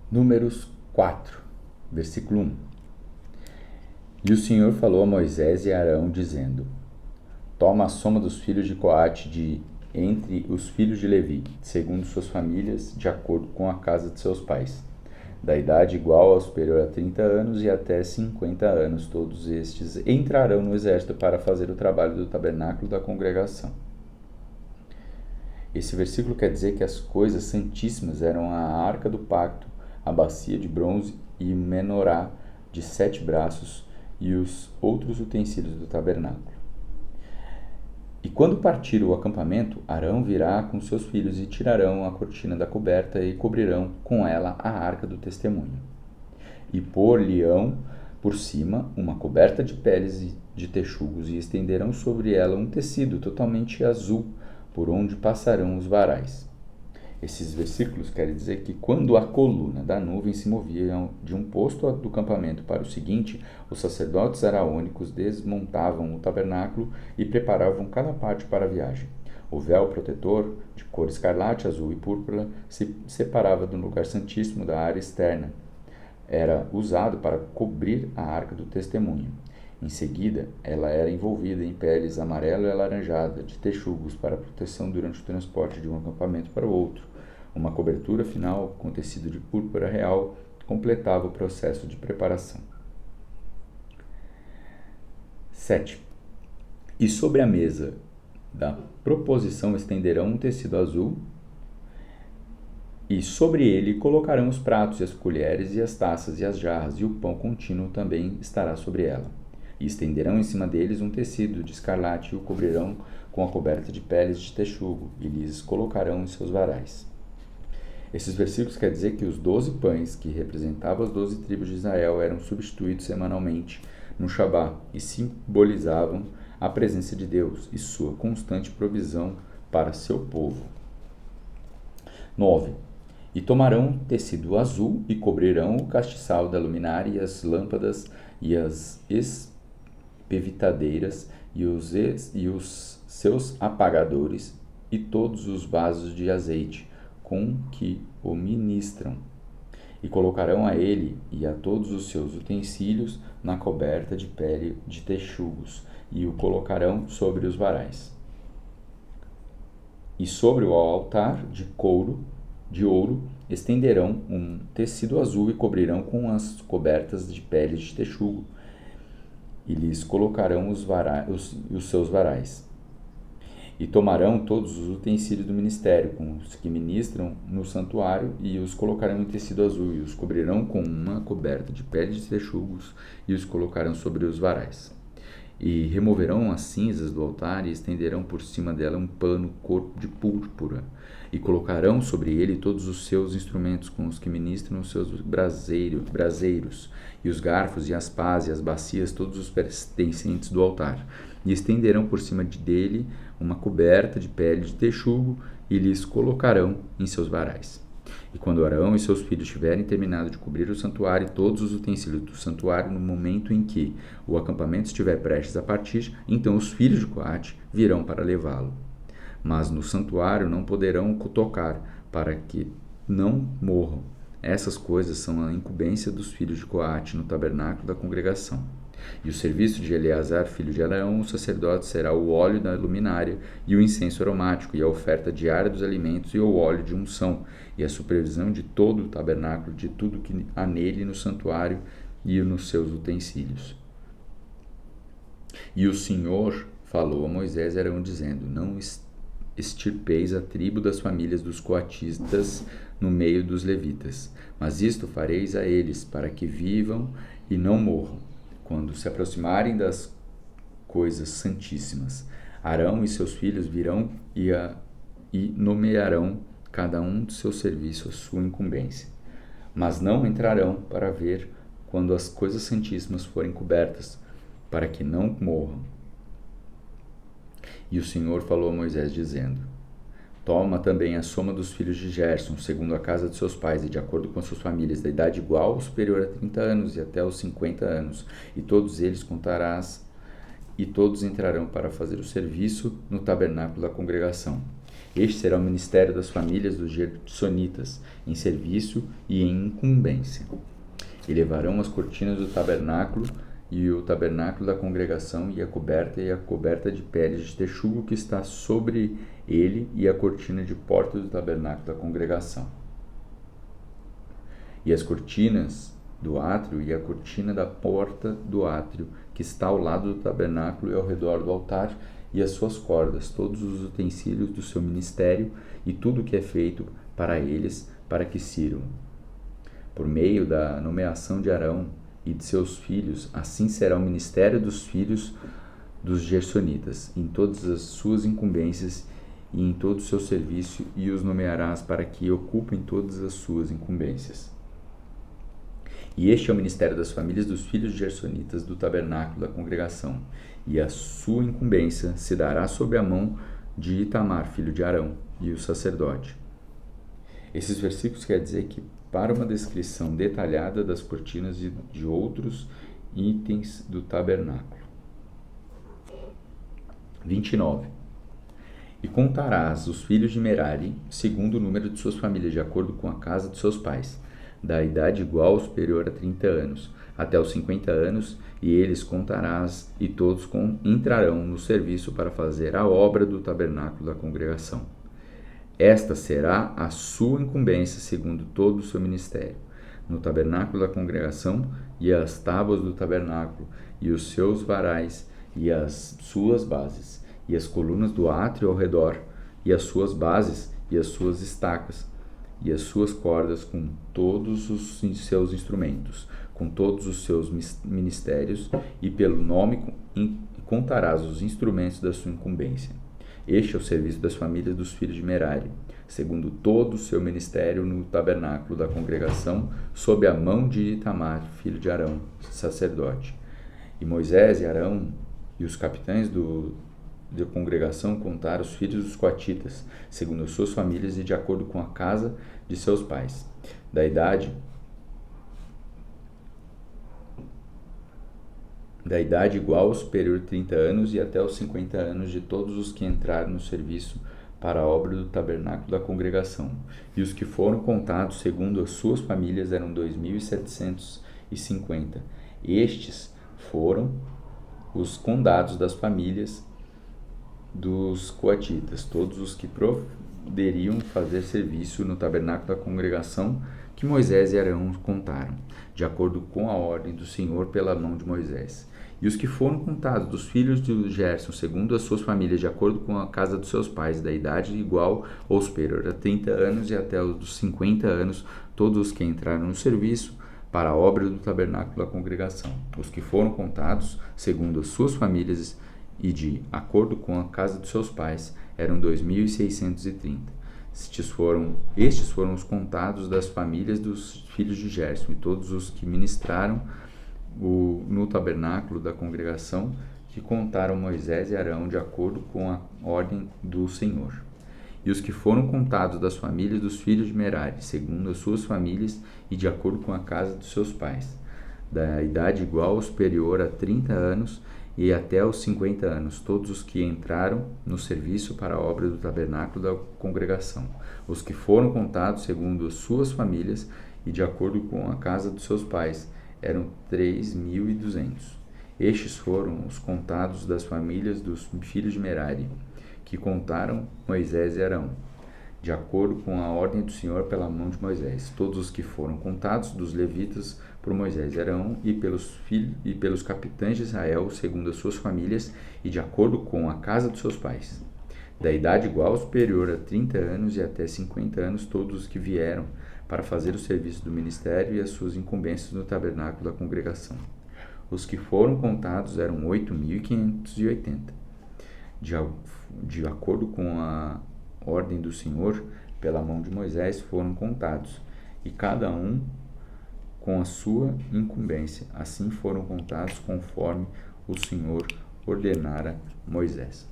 Números 4, versículo 1. E o Senhor falou a Moisés e a Arão, dizendo: Toma a soma dos filhos de Coate de entre os filhos de Levi, segundo suas famílias, de acordo com a casa de seus pais, da idade igual ou superior a 30 anos e até 50 anos. Todos estes entrarão no exército para fazer o trabalho do tabernáculo da congregação. Esse versículo quer dizer que as coisas santíssimas eram a arca do pacto, a bacia de bronze e o menorá de 7 braços e os outros utensílios do tabernáculo. E quando partir o acampamento, Arão virá com seus filhos e tirarão a cortina da coberta e cobrirão com ela a arca do testemunho. E pôr-lhe-ão por cima uma coberta de peles de texugos e estenderão sobre ela um tecido totalmente azul, por onde passarão os varais. Esses versículos querem dizer que quando a coluna da nuvem se movia de um posto do acampamento para o seguinte, os sacerdotes araônicos desmontavam o tabernáculo e preparavam cada parte para a viagem. O véu protetor, de cor escarlate, azul e púrpura, se separava do lugar santíssimo da área externa. Era usado para cobrir a arca do testemunho. Em seguida, ela era envolvida em peles amarelo e alaranjada de texugos para proteção durante o transporte de um acampamento para o outro. Uma cobertura final com tecido de púrpura real completava o processo de preparação. 7. E sobre a mesa da proposição estenderão um tecido azul, e sobre ele colocarão os pratos e as colheres e as taças e as jarras, e o pão contínuo também estará sobre ela. E estenderão em cima deles um tecido de escarlate e o cobrirão com a coberta de peles de texugo, e lhes colocarão em seus varais. Esses versículos querem dizer que os 12 pães que representavam as 12 tribos de Israel eram substituídos semanalmente no Shabá e simbolizavam a presença de Deus e sua constante provisão para seu povo. 9. E tomarão tecido azul e cobrirão o castiçal da luminária e as lâmpadas e as espevitadeiras e os seus apagadores e todos os vasos de azeite com que o ministram. E colocarão a ele e a todos os seus utensílios na coberta de pele de texugos e o colocarão sobre os varais. E sobre o altar de ouro estenderão um tecido azul e cobrirão com as cobertas de peles de texugo e lhes colocarão os seus varais. E tomarão todos os utensílios do ministério, com os que ministram no santuário, e os colocarão em tecido azul, e os cobrirão com uma coberta de peles de texugos, e os colocarão sobre os varais. E removerão as cinzas do altar, e estenderão por cima dela um pano corpo de púrpura, e colocarão sobre ele todos os seus instrumentos com os que ministram os seus braseiros, e os garfos, e as pás, e as bacias, todos os pertencentes do altar. E estenderão por cima dele uma coberta de pele de texugo, e lhes colocarão em seus varais. E quando Arão e seus filhos tiverem terminado de cobrir o santuário e todos os utensílios do santuário, no momento em que o acampamento estiver prestes a partir, então os filhos de Coate virão para levá-lo. Mas no santuário não poderão tocar, para que não morram. Essas coisas são a incumbência dos filhos de Coate no tabernáculo da congregação. E o serviço de Eleazar, filho de Arão, o sacerdote, será o óleo da luminária e o incenso aromático, e a oferta diária dos alimentos e o óleo de unção, e a supervisão de todo o tabernáculo, de tudo que há nele no santuário e nos seus utensílios. E o Senhor falou a Moisés e Arão, dizendo: Não extirpeis a tribo das famílias dos coatistas no meio dos levitas, mas isto fareis a eles, para que vivam e não morram, quando se aproximarem das coisas santíssimas. Arão e seus filhos virão e nomearão cada um do seu serviço a sua incumbência, mas não entrarão para ver quando as coisas santíssimas forem cobertas, para que não morram. E o Senhor falou a Moisés, dizendo: Toma também a soma dos filhos de Gerson, segundo a casa de seus pais, e de acordo com suas famílias, da idade igual ou superior a 30 anos e até os 50 anos, e todos eles contarás, e todos entrarão para fazer o serviço no tabernáculo da congregação. Este será o ministério das famílias dos gersonitas, em serviço e em incumbência. E levarão as cortinas do tabernáculo e o tabernáculo da congregação e a coberta de peles de texugo que está sobre ele e a cortina de porta do tabernáculo da congregação. E as cortinas do átrio e a cortina da porta do átrio que está ao lado do tabernáculo e ao redor do altar e as suas cordas, todos os utensílios do seu ministério e tudo o que é feito para eles, para que sirvam. Por meio da nomeação de Arão e de seus filhos, assim será o ministério dos filhos dos gersonitas, em todas as suas incumbências e em todo o seu serviço, e os nomearás para que ocupem todas as suas incumbências. E este é o ministério das famílias dos filhos de gersonitas do tabernáculo da congregação, e a sua incumbência se dará sob a mão de Itamar, filho de Arão, e o sacerdote. Esses versículos quer dizer que, para uma descrição detalhada das cortinas e de outros itens do tabernáculo. 29. E contarás os filhos de Merari, segundo o número de suas famílias, de acordo com a casa de seus pais, da idade igual ou superior a 30 anos, até os 50 anos, e eles contarás, e todos entrarão no serviço para fazer a obra do tabernáculo da congregação. Esta será a sua incumbência segundo todo o seu ministério, no tabernáculo da congregação, e as tábuas do tabernáculo, e os seus varais, e as suas bases, e as colunas do átrio ao redor, e as suas bases, e as suas estacas, e as suas cordas, com todos os seus instrumentos, com todos os seus ministérios, e pelo nome contarás os instrumentos da sua incumbência. Este é o serviço das famílias dos filhos de Merari, segundo todo o seu ministério no tabernáculo da congregação, sob a mão de Itamar, filho de Arão, sacerdote. E Moisés e Arão e os capitães da congregação contaram os filhos dos coatitas, segundo as suas famílias e de acordo com a casa de seus pais, da idade igual ou superior a 30 anos e até os 50 anos de todos os que entraram no serviço para a obra do tabernáculo da congregação. E os que foram contados segundo as suas famílias eram 2.750. Estes foram os condados das famílias dos coatitas, todos os que poderiam fazer serviço no tabernáculo da congregação que Moisés e Arão contaram, de acordo com a ordem do Senhor pela mão de Moisés. E os que foram contados dos filhos de Gerson, segundo as suas famílias, de acordo com a casa dos seus pais, da idade igual ou superior a 30 anos e até os dos 50 anos, todos os que entraram no serviço para a obra do tabernáculo da congregação. Os que foram contados, segundo as suas famílias e de acordo com a casa dos seus pais, eram 2.630. Estes foram os contados das famílias dos filhos de Gerson, e todos os que ministraram no tabernáculo da congregação, que contaram Moisés e Arão de acordo com a ordem do Senhor. E os que foram contados das famílias dos filhos de Merari, segundo as suas famílias e de acordo com a casa dos seus pais, da idade igual ou superior a 30 anos e até os 50 anos, todos os que entraram no serviço para a obra do tabernáculo da congregação. Os que foram contados segundo as suas famílias e de acordo com a casa dos seus pais, eram 3.200. Estes foram os contados das famílias dos filhos de Merari, que contaram Moisés e Arão, de acordo com a ordem do Senhor pela mão de Moisés. Todos os que foram contados dos levitas por Moisés e Arão e pelos capitães de Israel, segundo as suas famílias e de acordo com a casa dos seus pais. Da idade igual ou superior a 30 anos e até 50 anos, todos os que vieram para fazer o serviço do ministério e as suas incumbências no tabernáculo da congregação. Os que foram contados eram 8.580. De acordo com a ordem do Senhor, pela mão de Moisés, foram contados, e cada um com a sua incumbência. Assim foram contados conforme o Senhor ordenara Moisés.